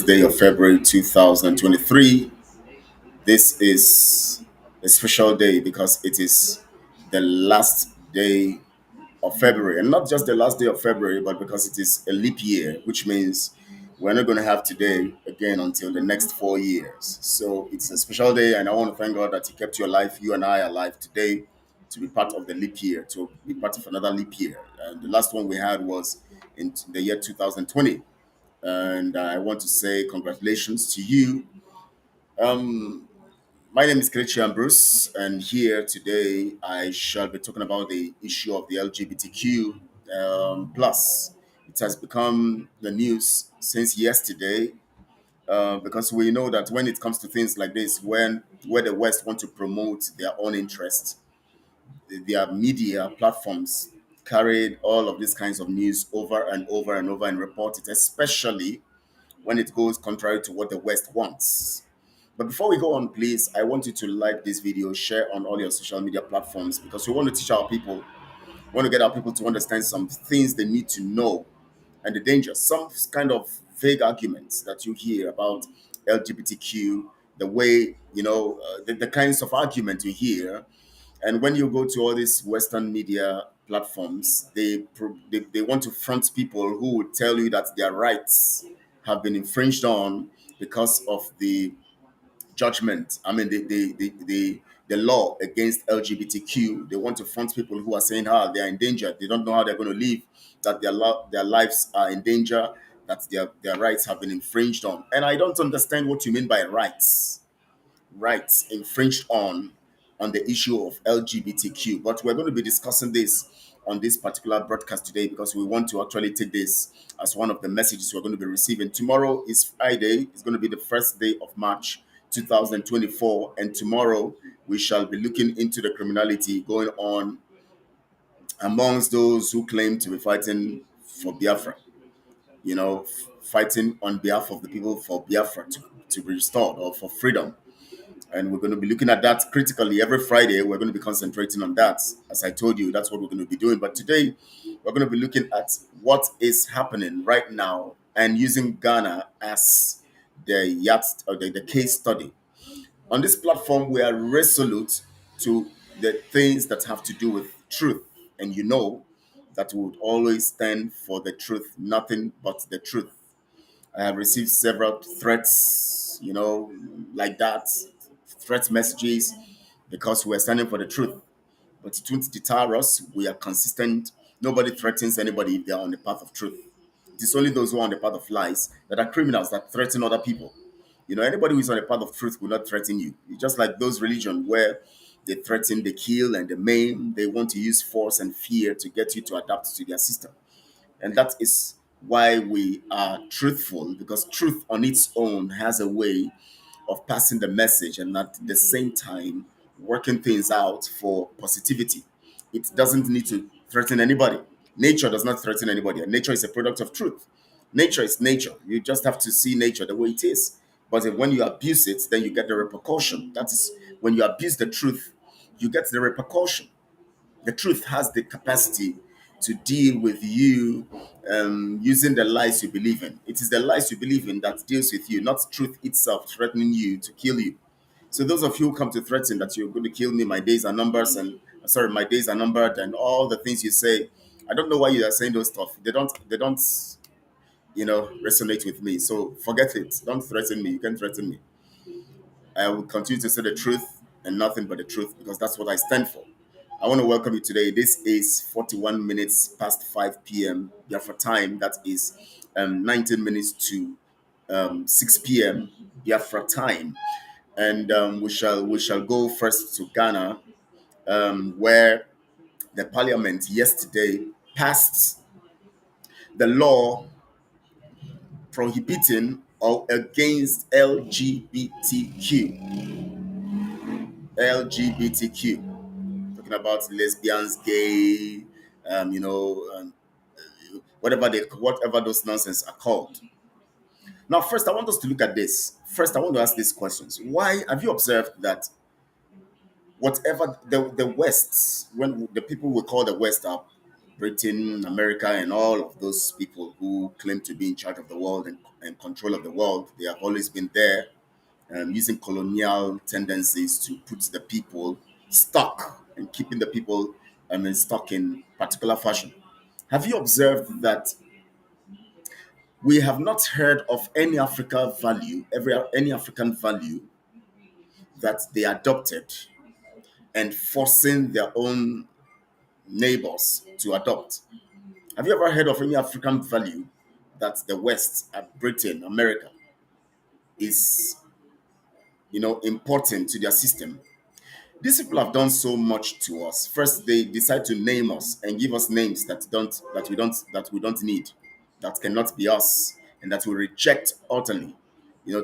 day of February 2023. This is a special day because it is the last day of February. And not just the last day of February, but because it is a leap year, which means we're not going to have today again until the next 4 years. So it's a special day, and I want to thank God that He kept you alive, you and I alive today, to be part of the leap year, to be part of another leap year. And the last one we had was in the year 2020. And I want to say congratulations to you. Um, my name is Kelechi Ambrose, and here today I shall be talking about the issue of the LGBTQ plus. It has become the news since yesterday because we know that when it comes to things like this, when where the West want to promote their own interests, their media platforms carried all of these kinds of news over and over and over and report it, especially when it goes contrary to what the West wants. But before we go on, please, I want you to like this video, share on all your social media platforms because we want to teach our people, we want to get our people to understand some things they need to know and the dangers, some kind of vague arguments that you hear about LGBTQ, the way, the kinds of argument you hear. And when you go to all these Western media platforms, they want to front people who would tell you that their rights have been infringed on because of the judgment. I mean, the law against LGBTQ. They want to front people who are saying, they are in danger. They don't know how they're going to live, that their lives are in danger, that their rights have been infringed on. And I don't understand what you mean by rights infringed on the issue of LGBTQ. But we're going to be discussing this on this particular broadcast today because we want to actually take this as one of the messages we're going to be receiving. Tomorrow is Friday. It's going to be the first day of March 2024. And tomorrow we shall be looking into the criminality going on amongst those who claim to be fighting for Biafra, fighting on behalf of the people for Biafra to be restored or for freedom. And we're going to be looking at that critically every Friday. We're going to be concentrating on that. As I told you, that's what we're going to be doing. But today, we're going to be looking at what is happening right now and using Ghana as the the case study. On this platform, we are resolute to the things that have to do with truth. And you know that we would always stand for the truth, nothing but the truth. I have received several threats, like that, threat messages, because we're standing for the truth. But it won't deter us. We are consistent. Nobody threatens anybody if they are on the path of truth. It is only those who are on the path of lies that are criminals that threaten other people. Anybody who is on the path of truth will not threaten you. It's just like those religions where they threaten, they kill, and they maim. They want to use force and fear to get you to adapt to their system. And that is why we are truthful, because truth on its own has a way of passing the message and at the same time working things out for positivity. It doesn't need to threaten anybody. Nature does not threaten anybody. And nature is a product of truth. Nature is nature. You just have to see nature the way it is. But when you abuse it, then you get the repercussion. That is, when you abuse the truth, you get the repercussion. The truth has the capacity to deal with you using the lies you believe in. It is the lies you believe in that deals with you, not truth itself threatening you to kill you. So those of you who come to threaten that you're going to kill me, my days are numbers, and my days are numbered, and all the things you say, I don't know why you are saying those stuff. They don't resonate with me. So forget it. Don't threaten me. You can threaten me. I will continue to say the truth and nothing but the truth because that's what I stand for. I want to welcome you today. This is 41 minutes past 5 p.m. Biafra time. That is 19 minutes to 6 p.m. Biafra time. And we shall go first to Ghana, where the parliament yesterday passed the law prohibiting or against LGBTQ, talking about lesbians, gay, whatever those nonsense are called. Now, first, I want us to look at this. First, I want to ask these questions. Why have you observed that whatever the West, when the people we call the West are Britain, America, and all of those people who claim to be in charge of the world and control of the world, they have always been there using colonial tendencies to put the people stuck and keeping the people stuck in particular fashion. Have you observed that we have not heard of any any African value that they adopted and forcing their own neighbors to adopt? Have you ever heard of any African value that the West, Britain, America, is important to their system? These people have done so much to us. First, they decide to name us and give us names that we don't need, that cannot be us, and that we reject utterly,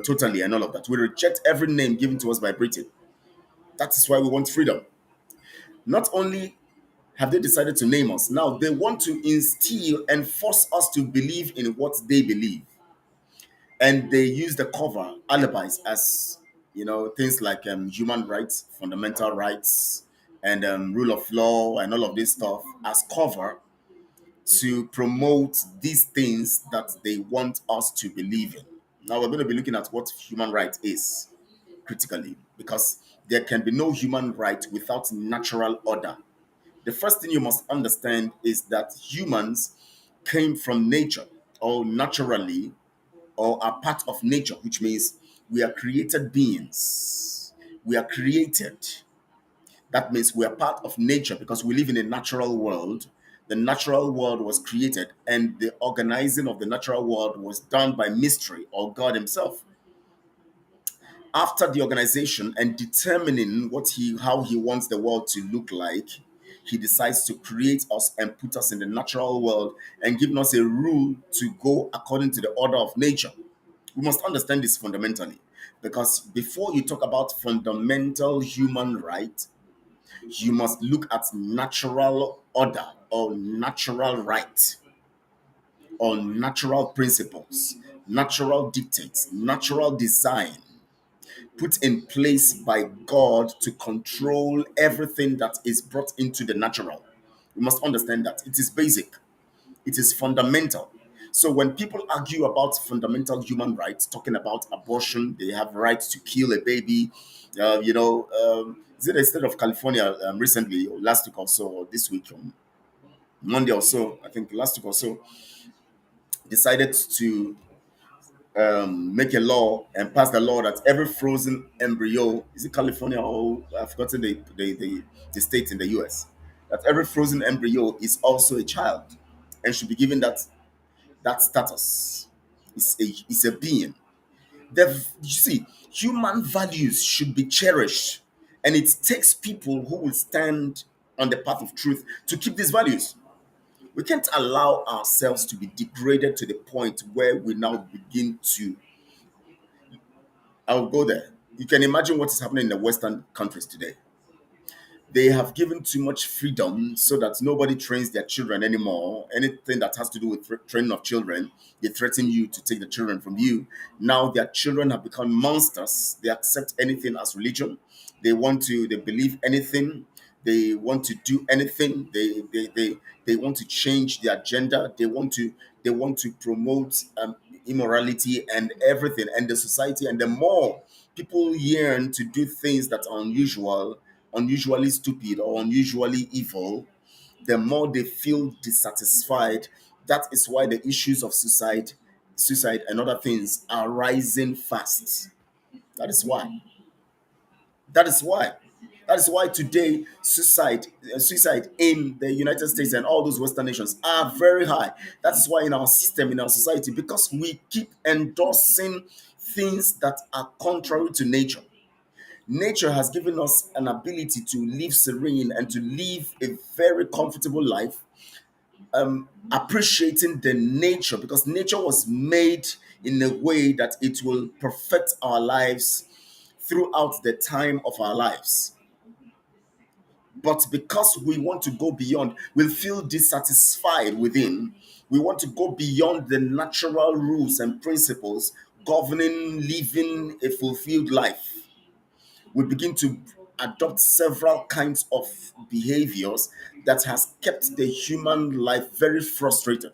totally, and all of that. We reject every name given to us by Britain. That is why we want freedom. Not only have they decided to name us, now they want to instill and force us to believe in what they believe. And they use the cover alibis as things like human rights, fundamental rights, and rule of law, and all of this stuff as cover to promote these things that they want us to believe in. Now we're going to be looking at what human right is critically, because there can be no human right without natural order. The first thing you must understand is that humans came from nature, or naturally, or are part of nature, which means we are created beings. We are created. That means we are part of nature because we live in a natural world. The natural world was created, and the organizing of the natural world was done by mystery or God Himself. After the organization and determining how He wants the world to look like, He decides to create us and put us in the natural world and giving us a rule to go according to the order of nature. We must understand this fundamentally, because before you talk about fundamental human right, you must look at natural order or natural right or natural principles, natural dictates, natural design put in place by God to control everything that is brought into the natural. We must understand that it is basic. It is fundamental. So when people argue about fundamental human rights, talking about abortion, they have rights to kill a baby. Is it the state of California recently, or last week or so, or this week, Monday or so, I think last week or so, decided to make a law and pass the law that every frozen embryo, is it California or I've forgotten the state in the US, that every frozen embryo is also a child and should be given that status. Is a being. You see, human values should be cherished, and it takes people who will stand on the path of truth to keep these values. We can't allow ourselves to be degraded to the point where we now begin to. I'll go there. You can imagine what is happening in the Western countries today. They have given too much freedom so that nobody trains their children anymore. Anything that has to do with training of children, they threaten you to take the children from you. Now their children have become monsters. They accept anything as religion. They believe anything. They want to do anything. They want to change their gender. They want to promote immorality and everything and the society. And the more people yearn to do things that are unusually stupid or unusually evil, the more they feel dissatisfied. That is why the issues of suicide and other things are rising fast. That is why. That is why. That is why today suicide in the United States and all those Western nations are very high. That is why in our system, in our society, because we keep endorsing things that are contrary to nature. Nature has given us an ability to live serene and to live a very comfortable life, appreciating the nature, because nature was made in a way that it will perfect our lives throughout the time of our lives. But because we want to go beyond, we feel dissatisfied within. We want to go beyond the natural rules and principles governing living a fulfilled life. We begin to adopt several kinds of behaviors that has kept the human life very frustrated.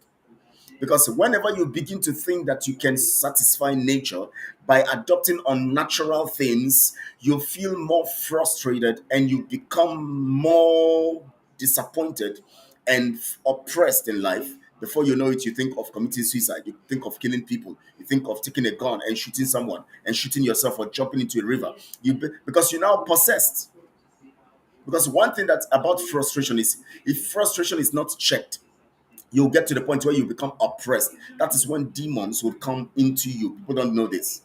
Because whenever you begin to think that you can satisfy nature by adopting unnatural things, you feel more frustrated and you become more disappointed and oppressed in life. Before you know it, you think of committing suicide, you think of killing people, you think of taking a gun and shooting someone and shooting yourself or jumping into a river. Because you're now possessed. Because one thing that's about frustration is if frustration is not checked, you'll get to the point where you become oppressed. That is when demons will come into you. People don't know this.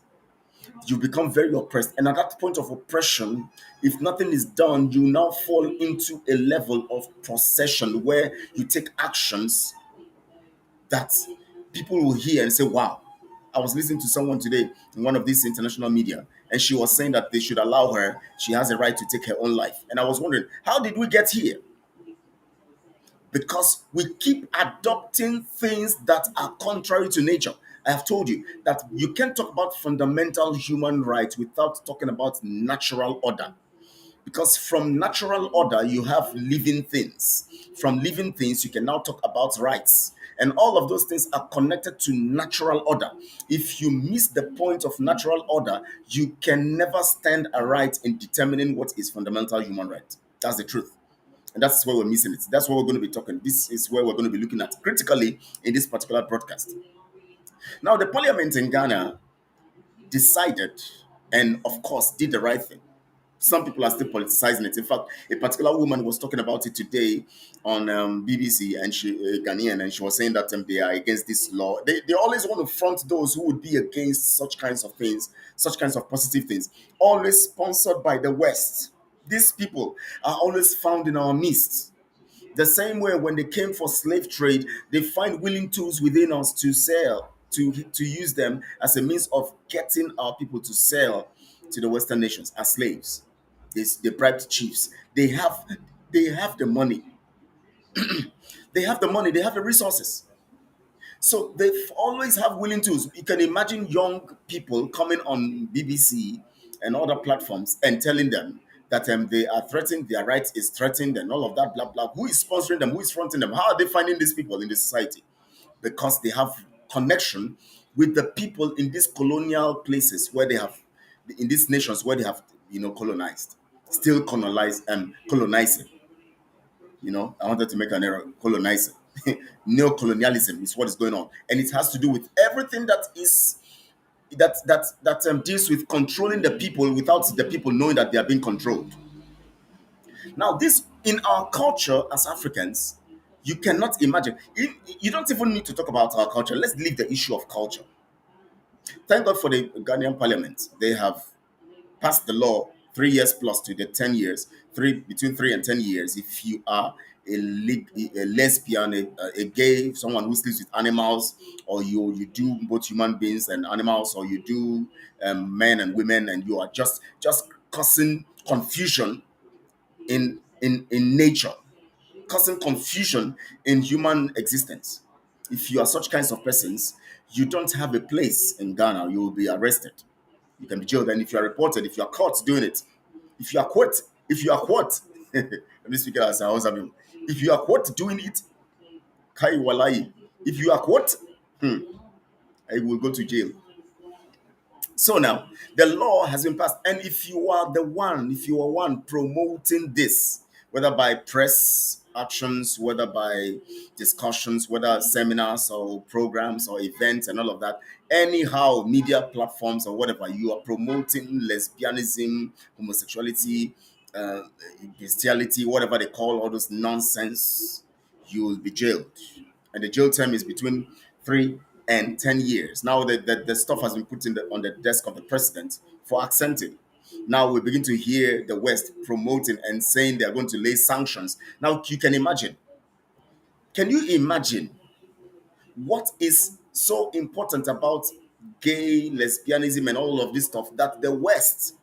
You become very oppressed. And at that point of oppression, if nothing is done, you now fall into a level of possession where you take actions that people will hear and say, wow. I was listening to someone today in one of these international media, and she was saying that they should allow her, she has a right to take her own life. And I was wondering, how did we get here? Because we keep adopting things that are contrary to nature. I have told you that you can't talk about fundamental human rights without talking about natural order. Because from natural order, you have living things. From living things, you can now talk about rights. And all of those things are connected to natural order. If you miss the point of natural order, you can never stand aright in determining what is fundamental human right. That's the truth. And that's where we're missing it. That's what we're going to be talking. This is where we're going to be looking at critically in this particular broadcast. Now, the parliament in Ghana decided and, of course, did the right thing. Some people are still politicizing it. In fact, a particular woman was talking about it today on BBC, and she Ghanaian, and she was saying that they are against this law. They always want to front those who would be against such kinds of things, such kinds of positive things, always sponsored by the West. These people are always found in our midst. The same way when they came for slave trade, they find willing tools within us to sell, to use them as a means of getting our people to sell to the Western nations as slaves. They bribed chiefs. They have the money. They have the money. They have the resources. So they always have willing tools. You can imagine young people coming on BBC and other platforms and telling them that they are threatened, their rights is threatened, and all of that, blah, blah. Who is sponsoring them? Who is fronting them? How are they finding these people in the society? Because they have connection with the people in these colonial places where they have, in these nations where they have, colonized, still colonized and colonizing. I wanted to make an error. Colonizing. Neo-colonialism is what is going on, and it has to do with everything that deals with controlling the people without the people knowing that they are being controlled. Now, this in our culture as Africans, you cannot imagine. You don't even need to talk about our culture. Let's leave the issue of culture. Thank God for the Ghanaian Parliament. They have passed the law 3 years plus to the 10 years, between 3 and 10 years. If you are a lesbian, a gay, someone who sleeps with animals, or you do both human beings and animals, or you do men and women, and you are just causing confusion in nature, causing confusion in human existence. If you are such kinds of persons, you don't have a place in Ghana. You will be arrested. You can be jailed, and if you are reported, if you are caught doing it, if you are caught, let me speak as a Hausa people. If you are caught doing it, kai walai. If you are caught, I will go to jail. So now the law has been passed, and if you are one promoting this, whether by press actions, whether by discussions, whether seminars or programs or events and all of that, anyhow, media platforms or whatever, you are promoting lesbianism, homosexuality, uh, bestiality, whatever they call all those nonsense, you will be jailed, and the jail term is between 3 and 10 years. Now the stuff has been put on the desk of the president for accenting. Now we begin to hear the West promoting and saying they are going to lay sanctions. Now you can imagine. Can you imagine what is so important about gay, lesbianism, and all of this stuff that the West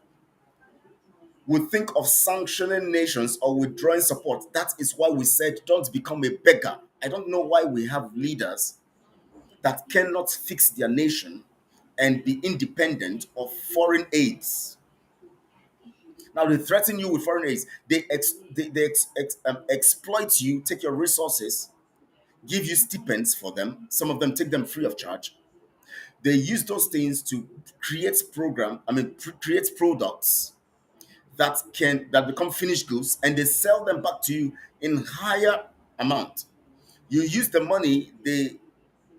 would think of sanctioning nations or withdrawing support? That is why we said don't become a beggar. I don't know why we have leaders that cannot fix their nation and be independent of foreign aids. Now they threaten you with foreign aids. They exploit you, take your resources, give you stipends for them. Some of them take them free of charge. They use those things to create products that become finished goods, and they sell them back to you in higher amount. You use the money they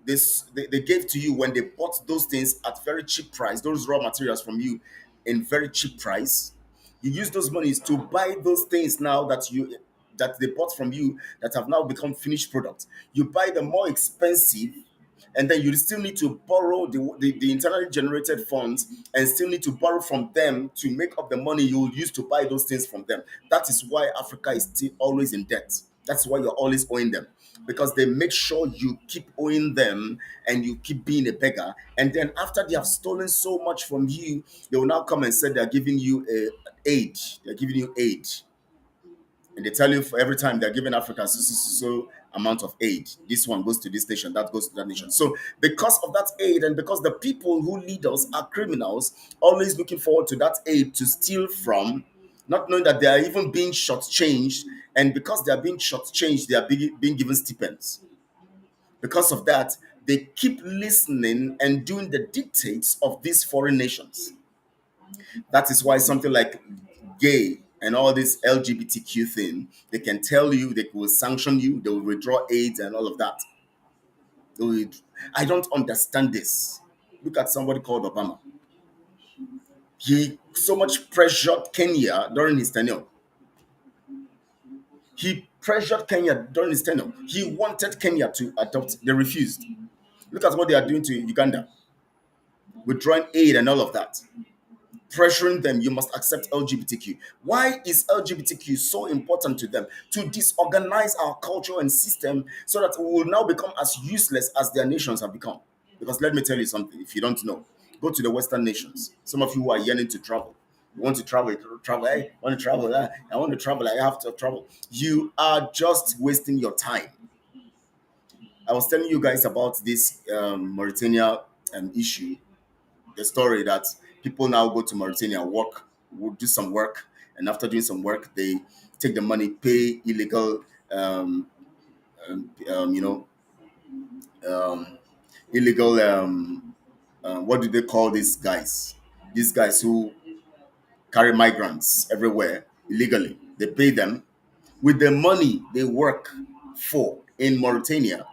gave to you when they bought those things at very cheap price, those raw materials from you in very cheap price. You use those monies to buy those things now that they bought from you that have now become finished products. You buy them more expensive, and then you still need to borrow the internally generated funds, and still need to borrow from them to make up the money you will use to buy those things from them. That is why Africa is still always in debt. That's why you're always owing them, because they make sure you keep owing them and you keep being a beggar. And then after they have stolen so much from you, they will now come and say they're giving you aid. They're giving you aid, and they tell you for every time they're giving Africa so amount of aid. This one goes to this nation, that goes to that nation. So because of that aid, and because the people who lead us are criminals, always looking forward to that aid to steal from, not knowing that they are even being shortchanged, and because they are being shortchanged, they are being given stipends. Because of that, they keep listening and doing the dictates of these foreign nations. That is why something like gay and all this LGBTQ thing, they can tell you they will sanction you, they will withdraw aid and all of that. I don't understand this. Look at somebody called Obama. He so much pressured Kenya during his tenure. He pressured Kenya during his tenure. He wanted Kenya to adopt. They refused. Look at what they are doing to Uganda, withdrawing aid and all of that. Pressuring them, you must accept LGBTQ. Why is LGBTQ so important to them? To disorganize our culture and system so that we will now become as useless as their nations have become. Because let me tell you something, if you don't know, go to the Western nations. Some of you who are yearning to travel. You want to travel, travel, hey, I want to travel, I want to travel, I have to travel. You are just wasting your time. I was telling you guys about this Mauritania issue, the story that people now go to Mauritania, work, will do some work, and after doing some work, they take the money, pay illegal, you know, um, illegal. What do they call these guys? These guys who carry migrants everywhere illegally. They pay them with the money they work for in Mauritania.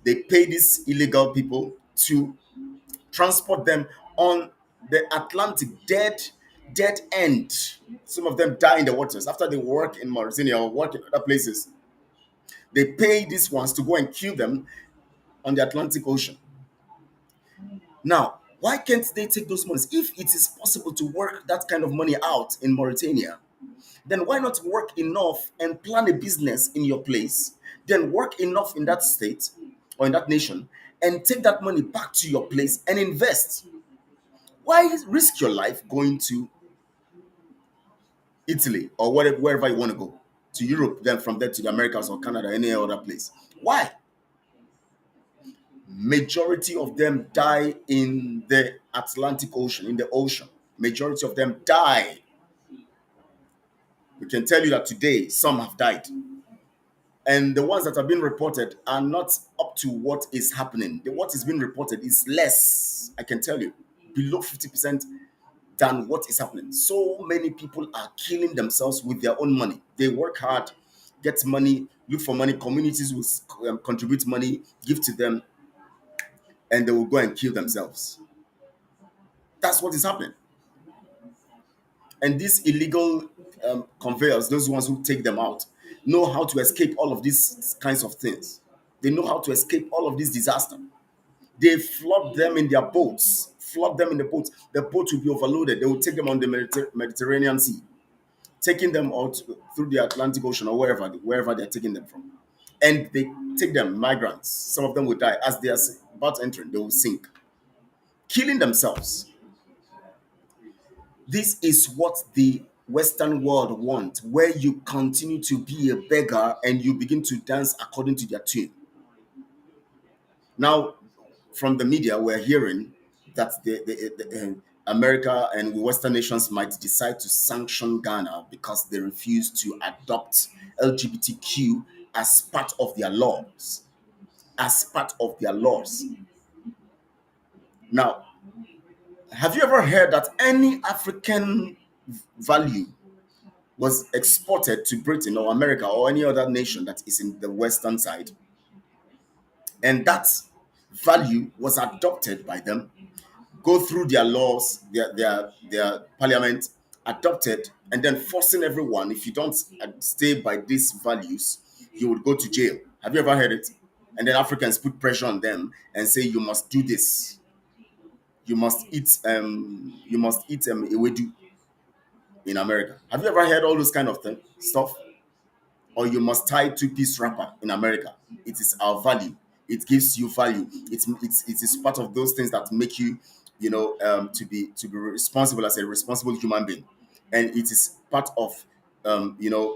They pay these illegal people to transport them on the Atlantic, dead end. Some of them die in the waters after they work in Mauritania or work in other places. They pay these ones to go and kill them on the Atlantic Ocean. Now, why can't they take those monies? If it is possible to work that kind of money out in Mauritania, then why not work enough and plan a business in your place? Then work enough in that state or in that nation and take that money back to your place and invest. Why risk your life going to Italy or wherever you want to go, to Europe, then from there to the Americas or Canada, any other place? Why? Majority of them die in the Atlantic Ocean, in the ocean. Majority of them die. We can tell you that today some have died. And the ones that have been reported are not up to what is happening. What is being reported is less, I can tell you, below 50% than what is happening. So many people are killing themselves with their own money. They work hard, get money, look for money. Communities will contribute money, give to them, and they will go and kill themselves. That's what is happening. And these illegal conveyors, those ones who take them out, know how to escape all of these kinds of things. They know how to escape all of this disaster. They flood them in their boats, flood them in the boats. The boat will be overloaded. They will take them on the Mediterranean Sea, taking them out through the Atlantic Ocean or wherever they're taking them from. And they take them, migrants. Some of them will die as they are about entering, they will sink, killing themselves. This is what the Western world want, where you continue to be a beggar and you begin to dance according to their tune. Now, from the media, we're hearing that America and Western nations might decide to sanction Ghana because they refuse to adopt LGBTQ as part of their laws. As part of their laws. Now, have you ever heard that any African value was exported to Britain or America or any other nation that is in the Western side, and that value was adopted by them, go through their laws, their parliament, adopted, and then forcing everyone, if you don't stay by these values, you would go to jail? Have you ever heard it? And then Africans put pressure on them and say, you must do this. You must eat ewedu in America. Have you ever heard all those kind of stuff? Or you must tie two-piece wrapper in America. It is our value. It gives you value. It is part of those things that make you, to be responsible as a responsible human being, and it is part of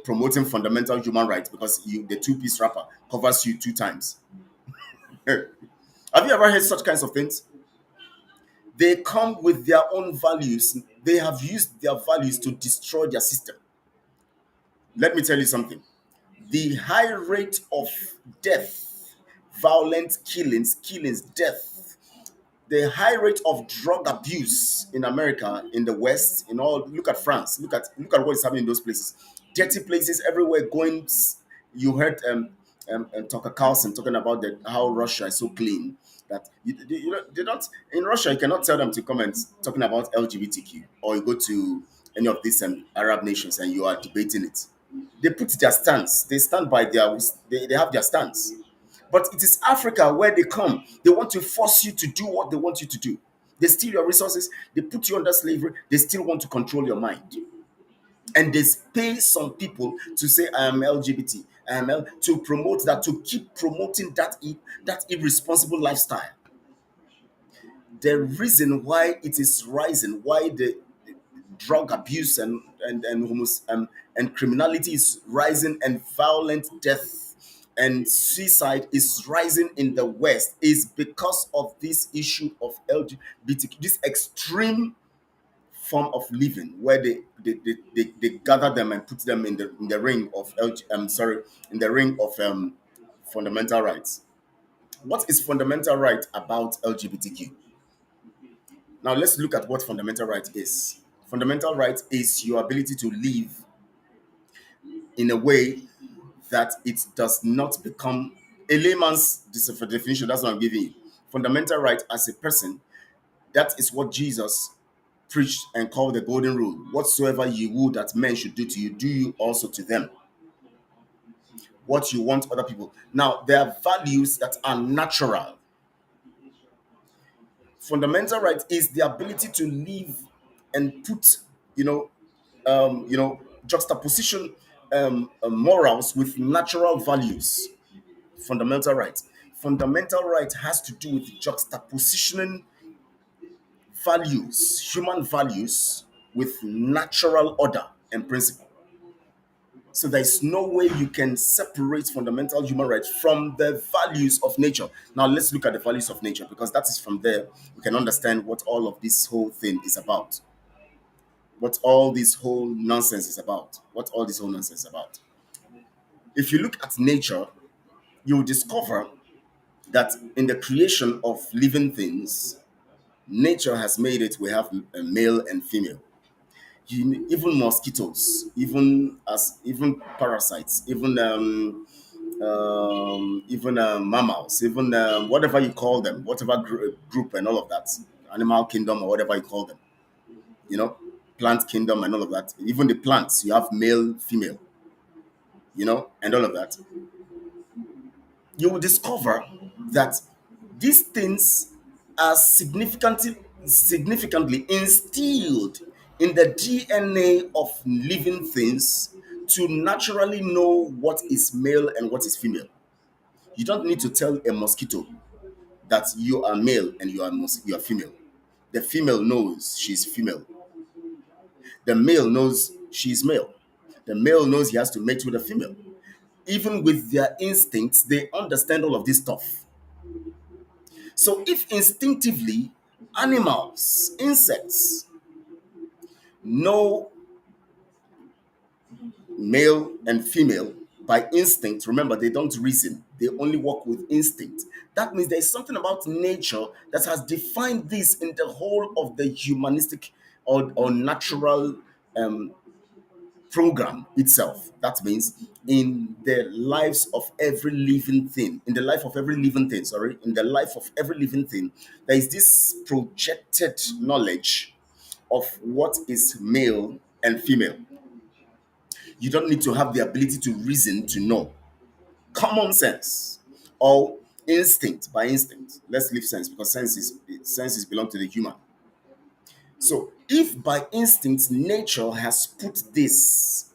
promoting fundamental human rights because the two-piece wrapper covers you two times. Have you ever heard such kinds of things? They come with their own values. They have used their values to destroy their system. Let me tell you something. The high rate of death, violent killings, death, the high rate of drug abuse in America, in the West, look at France, look at what is happening in those places. Dirty places everywhere going. You heard Tucker Carlson talking about how Russia is so clean that they don't, in Russia you cannot tell them to come and talking about LGBTQ, or you go to any of these Arab nations and you are debating it. They put their stance. They stand by they have their stance. But it is Africa where they come. They want to force you to do what they want you to do. They steal your resources. They put you under slavery. They still want to control your mind. And they pay some people to say, I am LGBT, to promote that, to keep promoting that irresponsible lifestyle. The reason why it is rising, why the drug abuse and criminality is rising, and violent death and suicide is rising in the West, is because of this issue of LGBTQ, this extreme form of living where they gather them and put them in the ring of in the ring of fundamental rights. What is fundamental right about LGBTQ? Now let's look at what fundamental right is. Fundamental right is your ability to live in a way that it does not become a layman's definition. That's what I'm giving you. Fundamental right as a person, that is what Jesus preached and called the golden rule. Whatsoever you would that men should do to you, do you also to them. What you want other people. Now, there are values that are natural. Fundamental right is the ability to live and put, juxtaposition morals with natural values. Fundamental right. Fundamental right has to do with juxtapositioning values, human values, with natural order and principle. So there is no way you can separate fundamental human rights from the values of nature. Now let's look at the values of nature, because that is from there we can understand what all of this whole thing is about. What all this whole nonsense is about. What all this whole nonsense is about. If you look at nature, you will discover that in the creation of living things, nature has made it we have a male and female. Even mosquitoes, even parasites, even mammals, even whatever you call them, whatever group and all of that, animal kingdom or whatever you call them, you know, plant kingdom and all of that. Even the plants, you have male, female, and all of that. You will discover that these things are significantly instilled in the DNA of living things to naturally know what is male and what is female. You don't need to tell a mosquito that you are male and you are female. The female knows she's female. The male knows she's male. The male knows he has to mate with a female. Even with their instincts, they understand all of this stuff. So if instinctively Animals, insects, know male and female by instinct. Remember, they don't reason, they only work with instinct. That means there's something about nature that has defined this in the whole of the humanistic or natural um, program itself. That means in the lives of every living thing, in the life of every living thing, sorry, in the life of every living thing, there is this projected knowledge of what is male and female. You don't need to have the ability to reason to know. Common sense or instinct by instinct. Let's leave sense because senses belong to the human. So if by instinct nature has put this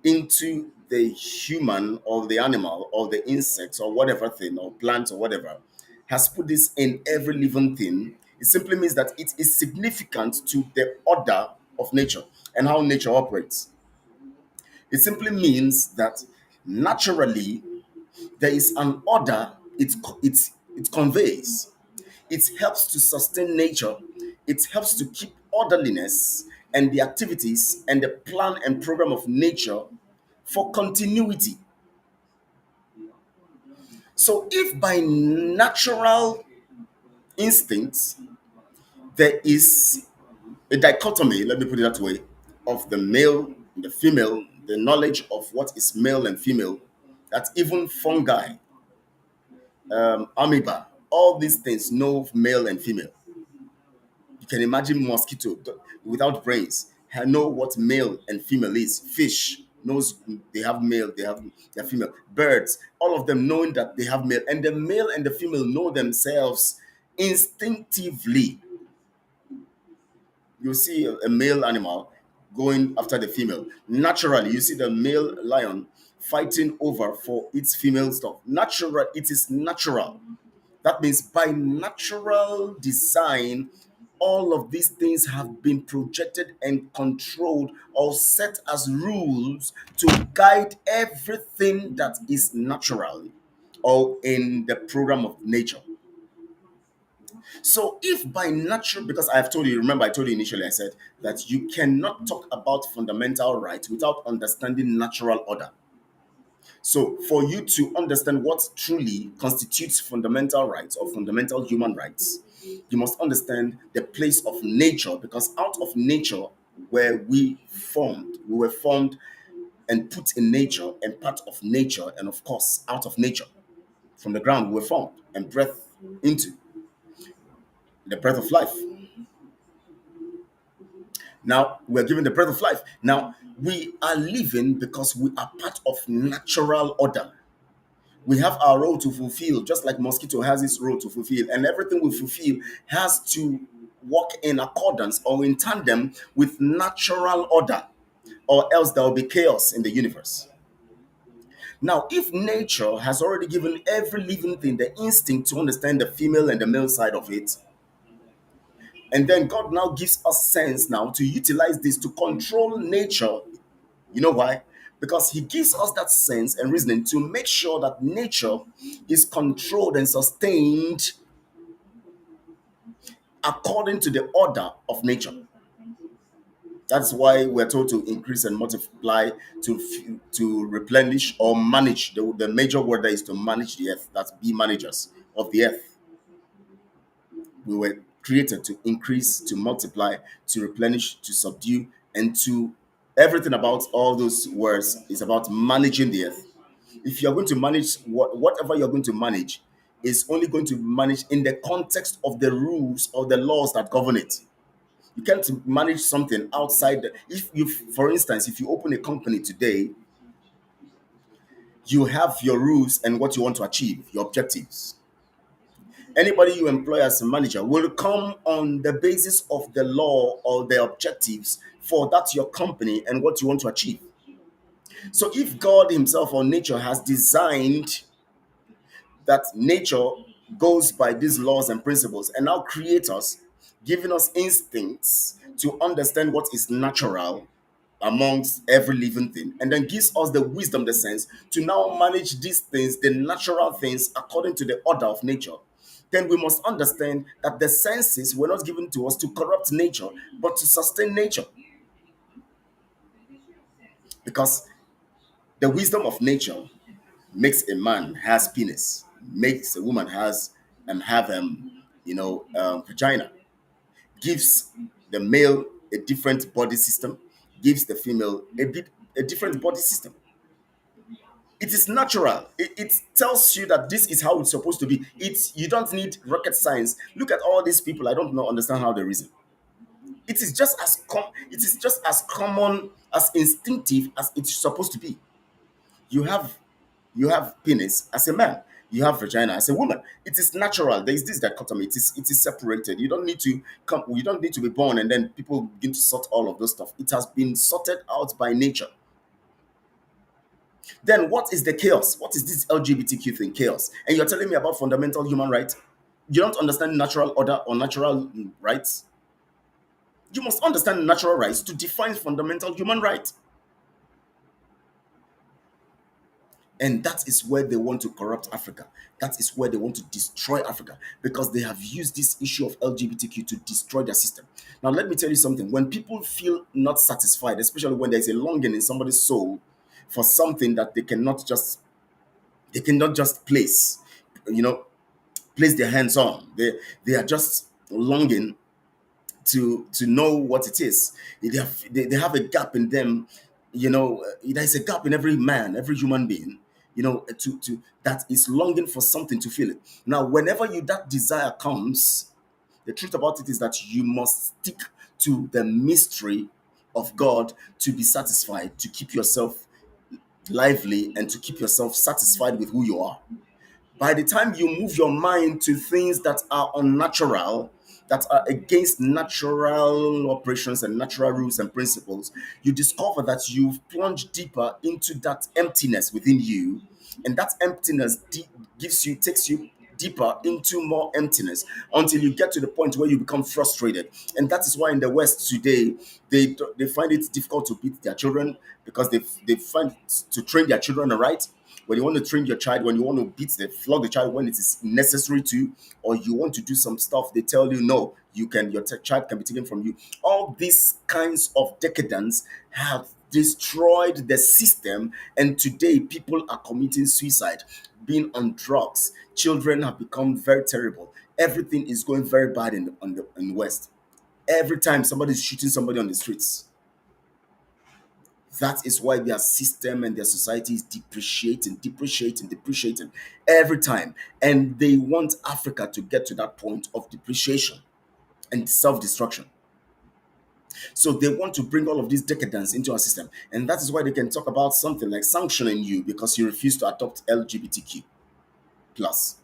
into the human or the animal or the insect or whatever thing or plant or whatever, has put this in every living thing, it simply means that it is significant to the order of nature and how nature operates. It simply means that naturally there is an order it conveys. It helps to sustain nature. It helps to keep orderliness and the activities and the plan and program of nature for continuity. So if by natural instincts there is a dichotomy, let me put it that way, of the male and the female, the knowledge of what is male and female, that even fungi, amoeba, all these things know male and female. You can imagine mosquito without brains know what male and female is. Fish knows they have male, they have their female. Birds, all of them knowing that they have male, and the male and the female know themselves instinctively. You see a male animal going after the female. Naturally, you see the male lion fighting over for its female stuff. Natural, it is natural. That means by natural design, all of these things have been projected and controlled or set as rules to guide everything that is natural or in the program of nature. So, if by natural, because I have told you, remember, I told you initially, I said that you cannot talk about fundamental rights without understanding natural order. So, for you to understand what truly constitutes fundamental rights or fundamental human rights, you must understand the place of nature because out of nature, where we were formed and put in nature and part of nature, and of course, out of nature. From the ground, we were formed and breath into the breath of life. Now, we're given the breath of life. Now, we are living because we are part of natural order. We have our role to fulfill, just like mosquito has its role to fulfill, and everything we fulfill has to work in accordance or in tandem with natural order, or else there will be chaos in the universe. Now, if nature has already given every living thing the instinct to understand the female and the male side of it, and then God now gives us sense now to utilize this to control nature. You know why? Because he gives us that sense and reasoning to make sure that nature is controlled and sustained according to the order of nature. That's why we're told to increase and multiply, to replenish or manage. The major word there is to manage the earth. That's be managers of the earth. We were created to increase, to multiply, to replenish, to subdue, and to everything about all those words is about managing the earth. If you're going to manage whatever you're going to manage, is only going to manage in the context of the rules or the laws that govern it. You can't manage something outside. If you, for instance, if you open a company today, you have your rules and what you want to achieve, your objectives. Anybody you employ as a manager will come on the basis of the law or the objectives for that your company and what you want to achieve. So if God himself or nature has designed that nature goes by these laws and principles and now create us, giving us instincts to understand what is natural amongst every living thing, and then gives us the wisdom, the sense to now manage these things, the natural things, according to the order of nature. then we must understand that the senses were not given to us to corrupt nature, but to sustain nature. Because the wisdom of nature makes a man has penis, makes a woman has have vagina, gives the male a different body system, gives the female a different body system. It is natural. It tells you that this is how it's supposed to be. It's you don't need rocket science. Look at all these people. I don't know understand how they reason. It is just as common as instinctive as it's supposed to be. You have you have penis as a man. You have vagina as a woman. It is natural. There is this dichotomy. It is separated. You don't need to come. You don't need to be born and then people begin to sort all of those stuff. It has been sorted out by nature. Then what is the chaos? What is this LGBTQ thing? Chaos. And you're telling me about fundamental human rights? You don't understand natural order or natural rights? You must understand natural rights to define fundamental human rights. And that is where they want to corrupt Africa. That is where they want to destroy Africa because they have used this issue of LGBTQ to destroy their system. Now, let me tell you something. When people feel not satisfied, especially when there's a longing in somebody's soul for something that they cannot just you know, place their hands on. They are just longing to know what it is. They have a gap in them. There's a gap in every man, every human being. To that is longing for something to feel it. Now, whenever that desire comes, the truth about it is that you must stick to the mystery of God to be satisfied, to keep yourself lively, and to keep yourself satisfied with who you are. By the time you move your mind to things that are unnatural, that are against natural operations and natural rules and principles, you discover that you've plunged deeper into that emptiness within you, and that emptiness takes you deeper into more emptiness until you get to the point where you become frustrated. And that is why in the West today they find it difficult to beat their children because they find to train their children right. When you want to train your child, when you want to flog the child when it is necessary to, or you want to do some stuff, they tell you no, your child can be taken from you. All these kinds of decadence have destroyed the system, and today people are committing suicide, being on drugs. Children have become very terrible. Everything is going very bad in the West. Every time somebody is shooting somebody on the streets. That is why their system and their society is depreciating every time. And they want Africa to get to that point of depreciation and self destruction. So they want to bring all of this decadence into our system. And that is why they can talk about something like sanctioning you because you refuse to adopt LGBTQ. Plus.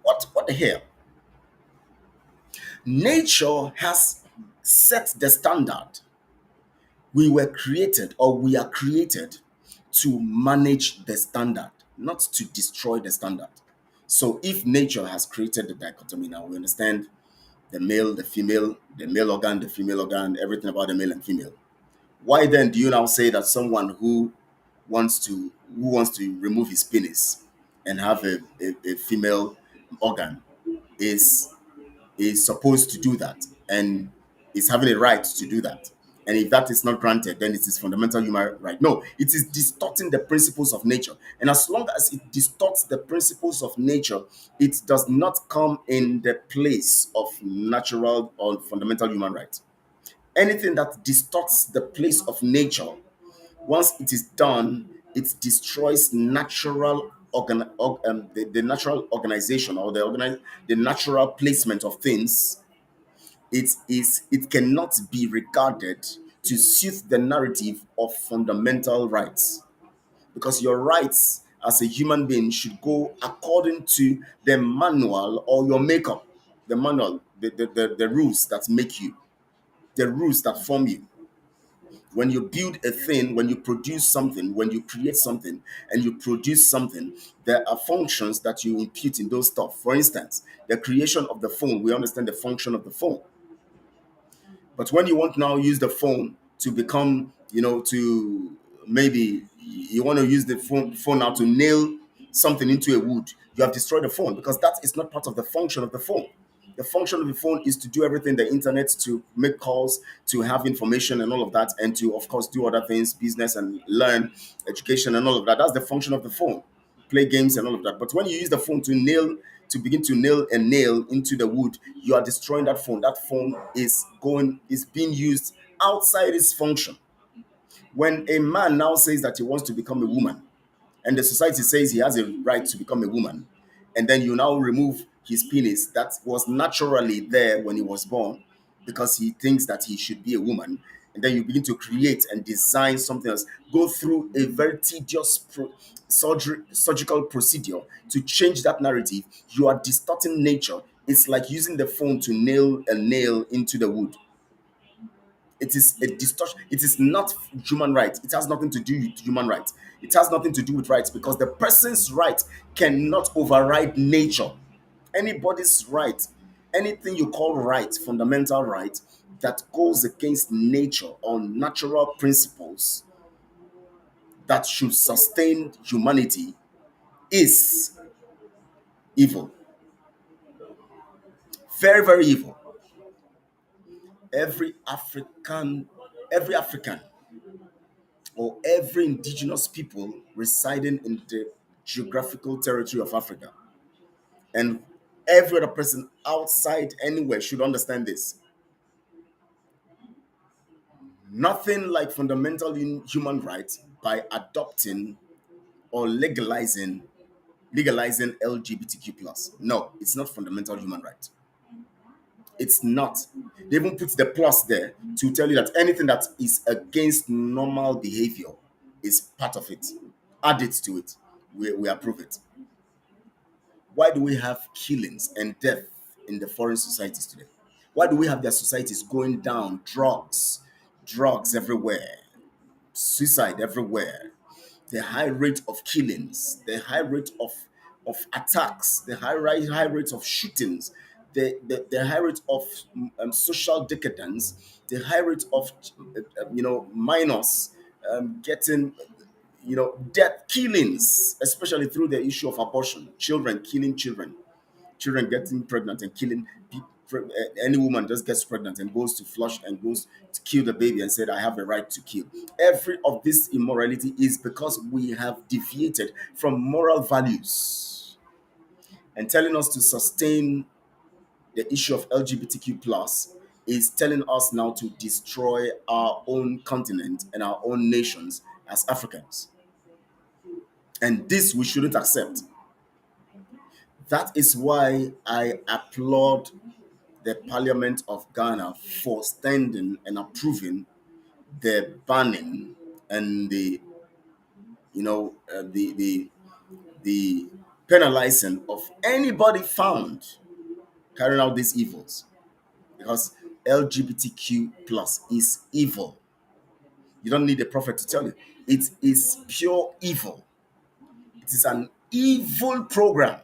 What the hell? Nature has set the standard. We are created to manage the standard, not to destroy the standard. So if nature has created the dichotomy, now we understand the male, the female, the male organ, the female organ, everything about the male and female. Why then do you now say that someone who wants to remove his penis and have a female organ is supposed to do that and is having a right to do that? And if that is not granted, then it is fundamental human right. No, it is distorting the principles of nature. And as long as it distorts the principles of nature, it does not come in the place of natural or fundamental human rights. Anything that distorts the place of nature, once it is done, it destroys the natural organization or the natural placement of things. It cannot be regarded to suit the narrative of fundamental rights, because your rights as a human being should go according to the manual or your makeup, the manual, the rules that make you, the rules that form you. When you build a thing, when you produce something, when you create something and you produce something, there are functions that you impute in those stuff. For instance, the creation of the phone, we understand the function of the phone. But when you want now use the phone to become, to maybe you want to use the phone now to nail something into a wood, you have destroyed the phone, because that is not part of the function of the phone. The function of the phone is to do everything, the internet, to make calls, to have information and all of that, and to, of course, do other things, business and learn, education and all of that. That's the function of the phone. Play games and all of that. But when you use the phone to begin to nail a nail into the wood, you are destroying that phone. That phone is being used outside its function. When a man now says that he wants to become a woman, and the society says he has a right to become a woman, and then you now remove his penis that was naturally there when he was born, because he thinks that he should be a woman, and then you begin to create and design something else, go through a very tedious surgical procedure to change that narrative. You are distorting nature. It's like using the phone to nail a nail into the wood. It is a distortion. It is not human rights. It has nothing to do with human rights. It has nothing to do with rights, because the person's right cannot override nature. Anybody's right, anything you call right, fundamental right, that goes against nature or natural principles that should sustain humanity, is evil. Very, very evil. Every African, every African or every indigenous people residing in the geographical territory of Africa, and every other person outside anywhere should understand this. Nothing like fundamental human rights by adopting or legalizing LGBTQ plus. No, it's not fundamental human right. It's not. They even put the plus there to tell you that anything that is against normal behavior is part of it. Add it to it. We approve it. Why do we have killings and death in the foreign societies today? Why do we have their societies going down? Drugs everywhere, suicide everywhere, the high rate of killings, the high rate of attacks, the high rate of shootings, the high rate of social decadence, the high rate of minors getting death, killings, especially through the issue of abortion, children killing children, children getting pregnant and killing any woman just gets pregnant and goes to flush and goes to kill the baby and said, I have a right to kill. Every of this immorality is because we have deviated from moral values, and telling us to sustain the issue of LGBTQ plus is telling us now to destroy our own continent and our own nations as Africans. And this we shouldn't accept. That is why I applaud the Parliament of Ghana for standing and approving the banning and the penalizing of anybody found carrying out these evils, because LGBTQ plus is evil. You don't need a prophet to tell you. It is pure evil. It is an evil program.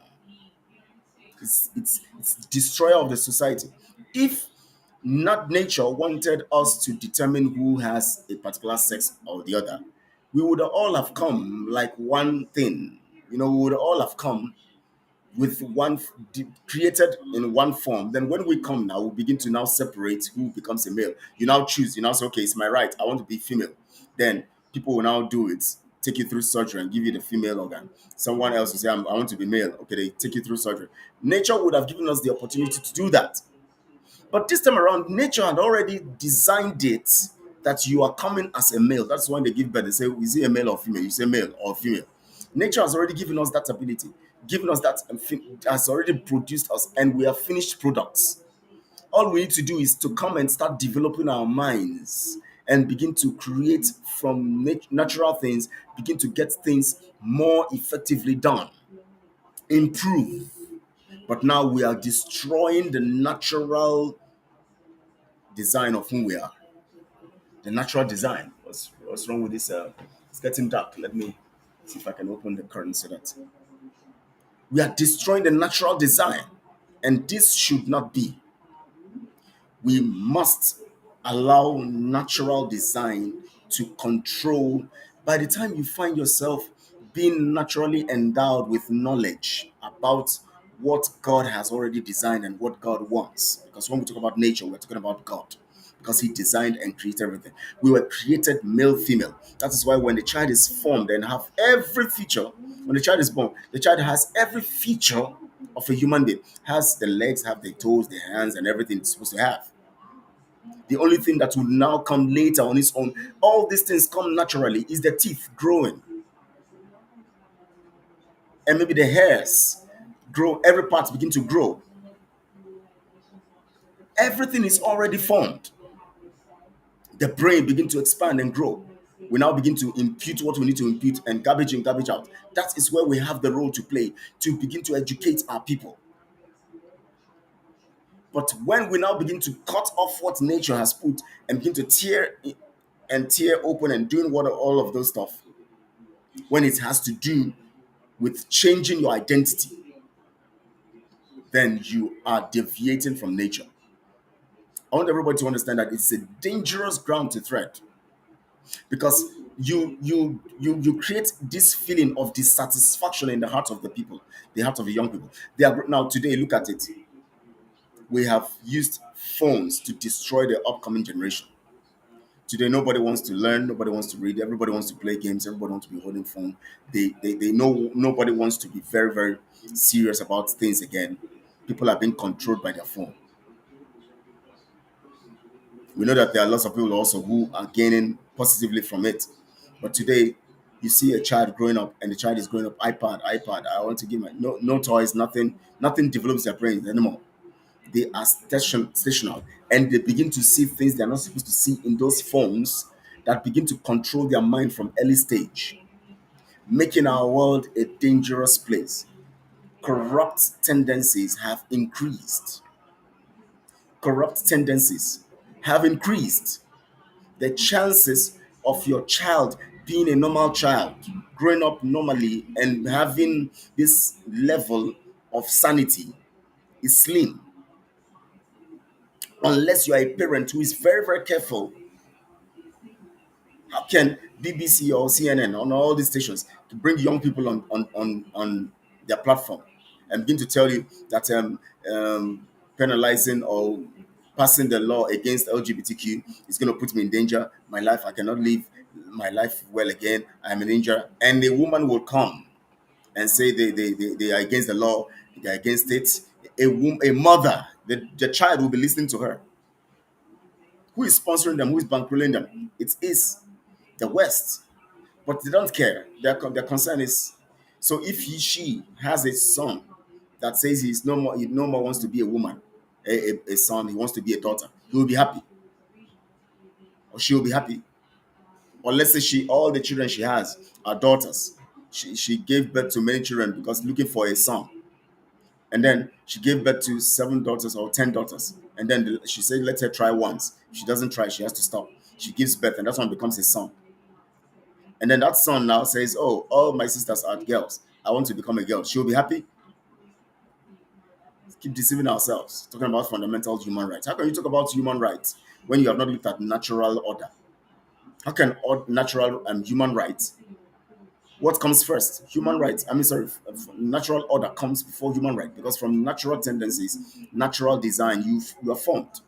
It's destroyer of the society. If not nature wanted us to determine who has a particular sex or the other, we would all have come like one thing. We would all have come with created in one form. Then when we come now, we begin to now separate who becomes a male. You now choose. You now say, okay, it's my right. I want to be female. Then people will now do it, take you through surgery and give you the female organ. Someone else will say, I want to be male. Okay, they take you through surgery. Nature would have given us the opportunity to do that. But this time around, nature had already designed it that you are coming as a male. That's when they give birth. They say, is it a male or female? You say male or female. Nature has already given us that ability, given us that, has already produced us, and we are finished products. All we need to do is to come and start developing our minds and begin to create from natural things, begin to get things more effectively done, improve. But now we are destroying the natural design of who we are. The natural design. What's wrong with this? It's getting dark. Let me see if I can open the curtain so that we are destroying the natural design. And this should not be. We must allow natural design to control. By the time you find yourself being naturally endowed with knowledge about what God has already designed and what God wants. Because when we talk about nature, we're talking about God. Because He designed and created everything. We were created male, female. That is why when the child is formed and have every feature, when the child is born, the child has every feature of a human being. Has the legs, have the toes, the hands, and everything it's supposed to have. The only thing that will now come later on its own, all these things come naturally, is the teeth growing, and maybe the hairs grow, every part begin to grow. Everything is already formed. The brain begin to expand and grow. We now begin to impute what we need to impute and garbage in, garbage out. That is where we have the role to play to begin to educate our people. But when we now begin to cut off what nature has put and begin to tear open and doing what all of those stuff, when it has to do with changing your identity, then you are deviating from nature. I want everybody to understand that it's a dangerous ground to tread, because you create this feeling of dissatisfaction in the heart of the people, the heart of the young people. They are now today. Look at it. We have used phones to destroy the upcoming generation. Today, nobody wants to learn, nobody wants to read, everybody wants to play games, everybody wants to be holding phone. They know nobody wants to be very, very serious about things again. People are being controlled by their phone. We know that there are lots of people also who are gaining positively from it. But today, you see a child growing up, and the child is growing up iPad, iPad. I want to give my no toys, nothing develops their brains anymore. They are stational, and they begin to see things they are not supposed to see in those phones that begin to control their mind from early stage, making our world a dangerous place. Corrupt tendencies have increased. Corrupt tendencies have increased. The chances of your child being a normal child, growing up normally and having this level of sanity is slim, unless you are a parent who is very, very careful. How can BBC or CNN on all these stations to bring young people on their platform and begin to tell you that penalizing or passing the law against LGBTQ is going to put me in danger. My life, I cannot live my life well again. I'm in danger. And a woman will come and say they are against the law, they are against it. A mother, the child will be listening to her. Who is sponsoring them? Who is bankrolling them? It is the West. But they don't care. Their concern is, so if she has a son that says he no more wants to be a woman, a son, he wants to be a daughter, he will be happy, or she will be happy. Or let's say all the children she has are daughters. She gave birth to many children because looking for a son, and then she gave birth to 7 daughters or 10 daughters, and then she said let her try once. If she doesn't try, she has to stop. She gives birth, and that one becomes a son. And then that son now says, oh, all my sisters are girls, I want to become a girl. She'll be happy. Keep deceiving ourselves, talking about fundamental human rights. How can you talk about human rights when you have not looked at natural order? How can natural and human rights, what comes first? Human rights, I mean, sorry, natural order comes before human right, because from natural tendencies, natural design, you are formed.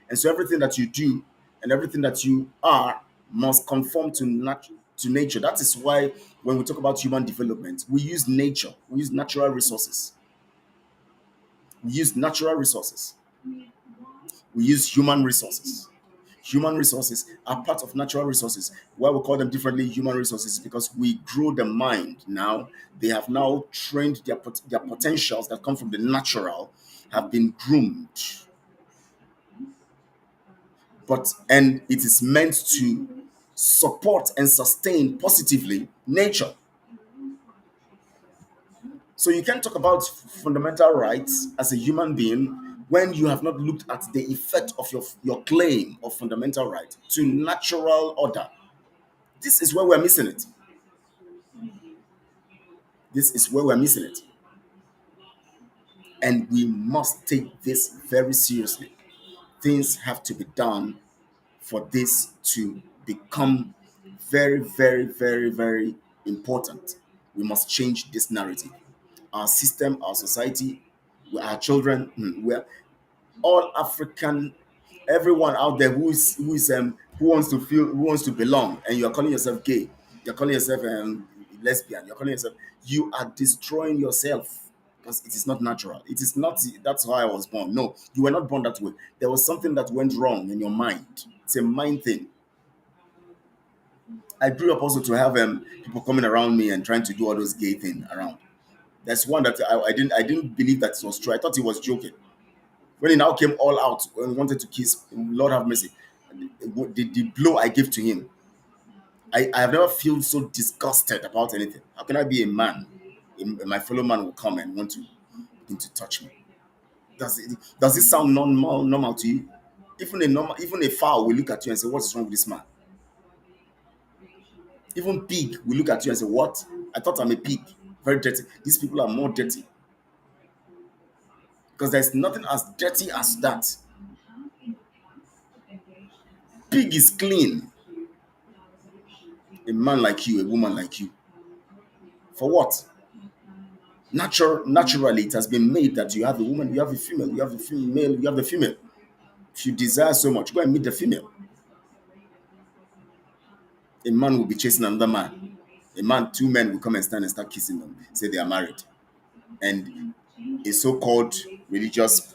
And so everything that you do and everything that you are must conform to nature. That is why when we talk about human development, we use nature, we use natural resources. We use natural resources. We use human resources. Human resources are part of natural resources. Why we call them differently human resources is because we grow the mind now. They have now trained their potentials that come from the natural, have been groomed. And it is meant to support and sustain positively nature. So you can't talk about fundamental rights as a human being when you have not looked at the effect of your claim of fundamental right to natural order. This is where we're missing it. This is where we're missing it. And we must take this very seriously. Things have to be done for this to become very, very, very, very important. We must change this narrative. Our system, our society, our children, we're all African. Everyone out there who wants to feel, who wants to belong, and you're calling yourself gay, you're calling yourself lesbian, you're calling yourself, you are destroying yourself because it is not natural. It is not. That's how I was born. No, you were not born that way. There was something that went wrong in your mind. It's a mind thing. I grew up also to have people coming around me and trying to do all those gay thing around. That's one that I didn't believe that it was true. I thought he was joking. When he now came all out and wanted to kiss, Lord have mercy, the blow I gave to him, I have never felt so disgusted about anything. How can I be a man? My fellow man will come and want to begin to touch me. Does it sound normal to you? Even a fowl will look at you and say, "What is wrong with this man?" Even pig will look at you and say, "What? I thought I'm a pig." Very dirty. These people are more dirty because there's nothing as dirty as that. Pig is clean. A man like you, a woman like you. For what? Naturally, it has been made that you have a woman, you have a female, you have a female, you have the female. If you desire so much, go and meet the female. A man will be chasing another man. A man, two men will come and stand and start kissing them, say they are married. And a so-called religious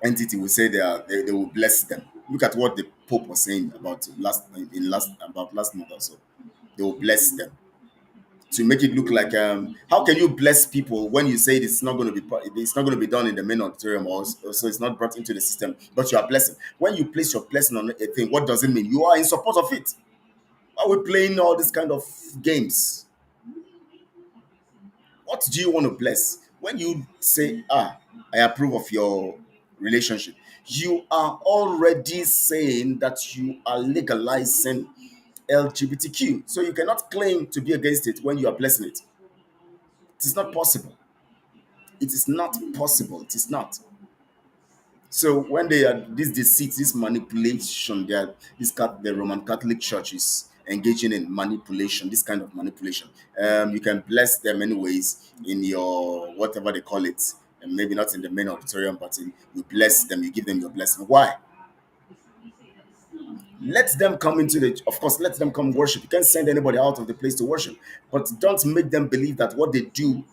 entity will say they will bless them. Look at what the Pope was saying about last month or so. They will bless them to make it look like how can you bless people when you say it's not going to be done in the main auditorium, or so it's not brought into the system, but you are blessing. When you place your blessing on a thing, what does it mean? You are in support of it. Are we playing all these kind of games? What do you want to bless? When you say, I approve of your relationship, you are already saying that you are legalizing LGBTQ. So you cannot claim to be against it when you are blessing it. It is not possible. It is not possible. It is not. So when they are this deceit, this manipulation, the Roman Catholic Church is engaging in manipulation, this kind of manipulation. You can bless them anyways in your whatever they call it, and maybe not in the main auditorium, but you bless them, you give them your blessing. Why? Let them come of course, let them come worship. You can't send anybody out of the place to worship, but don't make them believe that what they do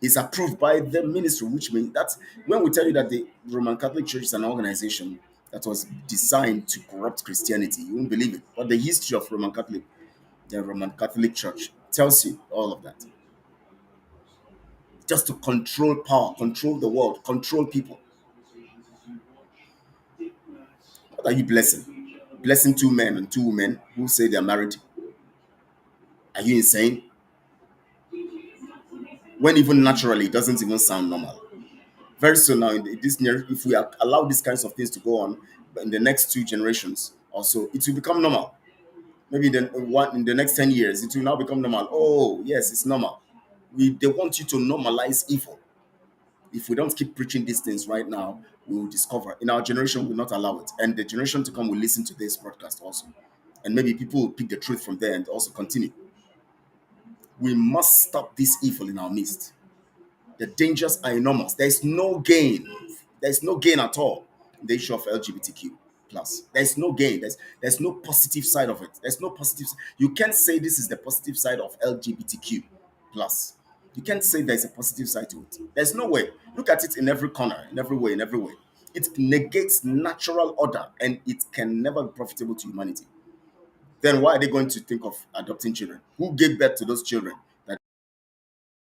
is approved by the ministry, which means that when we tell you that the Roman Catholic Church is an organization that was designed to corrupt Christianity, you won't believe it. But the history of the Roman Catholic Church tells you all of that. Just to control power, control the world, control people. What are you blessing? Blessing two men and two women who say they're married. Are you insane? When even naturally it doesn't even sound normal. Very soon now, if we allow these kinds of things to go on in the next two generations or so, it will become normal. Maybe in the next 10 years, it will now become normal. Oh, yes, it's normal. They want you to normalize evil. If we don't keep preaching these things right now, we will discover. In our generation, we will not allow it. And the generation to come will listen to this broadcast also. And maybe people will pick the truth from there and also continue. We must stop this evil in our midst. The dangers are enormous. There's no gain. There's no gain at all in the issue of LGBTQ plus. There's no gain. There's no positive side of it. There's no positive. You can't say this is the positive side of LGBTQ plus. You can't say there's a positive side to it. There's no way. Look at it in every corner, in every way, in every way. It negates natural order and it can never be profitable to humanity. Then why are they going to think of adopting children? Who gave birth to those children that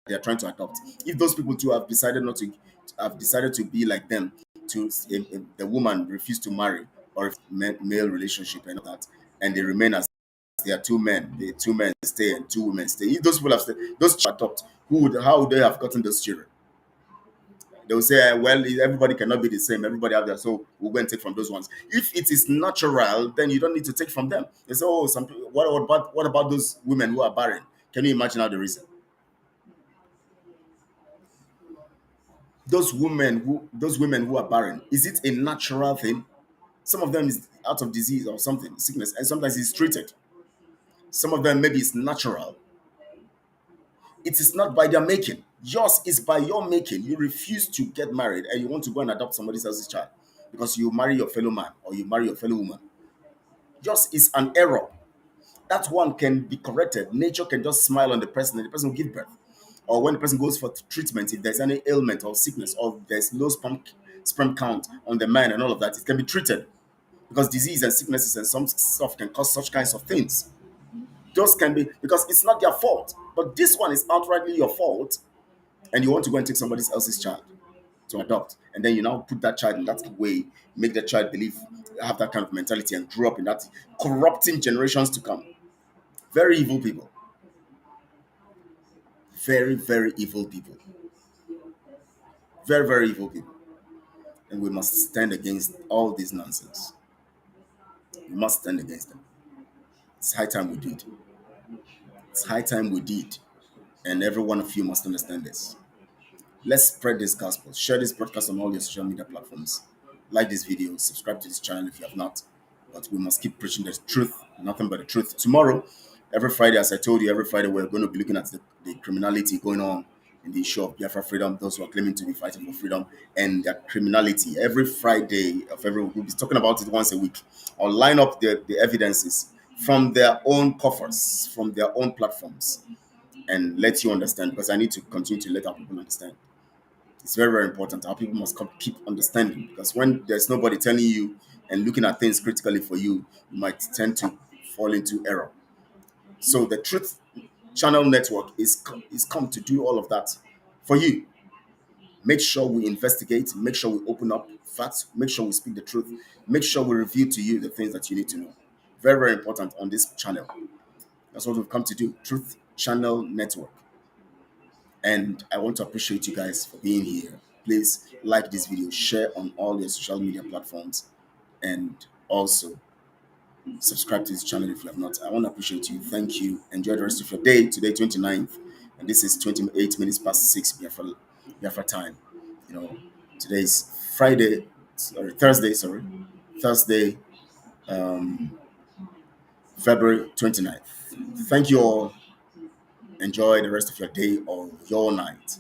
they are trying to adopt? If those people too have decided to be like them, if the woman refused to marry, or if male relationship and all that, and they remain as they are two men, the two men stay and two women stay. If those people have stayed, those children adopt, how would they have gotten those children? They will say, well, everybody cannot be the same. Everybody have that, so we'll go and take from those ones. If it is natural, then you don't need to take from them. They say, oh, some people, what about those women who are barren? Can you imagine how the reason? Those women who are barren, is it a natural thing? Some of them is out of disease or something, sickness, and sometimes it's treated. Some of them maybe it's natural. It is not by their making. Yours is by your making. You refuse to get married and you want to go and adopt somebody else's child because you marry your fellow man or you marry your fellow woman. Yours is an error. That one can be corrected. Nature can just smile on the person and the person will give birth. Or when the person goes for treatment, if there's any ailment or sickness or there's low sperm count on the man and all of that, it can be treated because disease and sicknesses and some stuff can cause such kinds of things. Those can be because it's not their fault. But this one is outrightly your fault, and you want to go and take somebody else's child to adopt, and then you now put that child in that way, make the child believe, have that kind of mentality, and grow up in that, corrupting generations to come. Very evil people. Very, very evil people. Very, very evil people. And we must stand against all this nonsense. We must stand against them. It's high time we did. It's high time we did. And every one of you must understand this. Let's spread this gospel. Share this broadcast on all your social media platforms. Like this video. Subscribe to this channel if you have not. But we must keep preaching the truth, nothing but the truth. Tomorrow, every Friday, as I told you, every Friday we're going to be looking at the criminality going on in the issue of Biafra freedom, those who are claiming to be fighting for freedom, and their criminality. Every Friday of every week, we'll be talking about it once a week. I'll line up the evidences from their own coffers, from their own platforms, and let you understand, because I need to continue to let our people understand. It's very, very important. Our people must keep understanding, because when there's nobody telling you and looking at things critically for you, you might tend to fall into error. So the Truth Channel Network is come to do all of that for you. Make sure we investigate, make sure we open up facts, make sure we speak the truth, make sure we review to you the things that you need to know. Very, very important on this channel. That's what we've come to do. Truth Channel Network. And I want to appreciate you guys for being here. Please like this video, share on all your social media platforms, and also subscribe to this channel if you have not. I want to appreciate you. Thank you. Enjoy the rest of your day. Today, 29th, and this is 28 minutes past 6 Biafra time. You know, today is Thursday, February 29th. Thank you all. Enjoy the rest of your day or your night.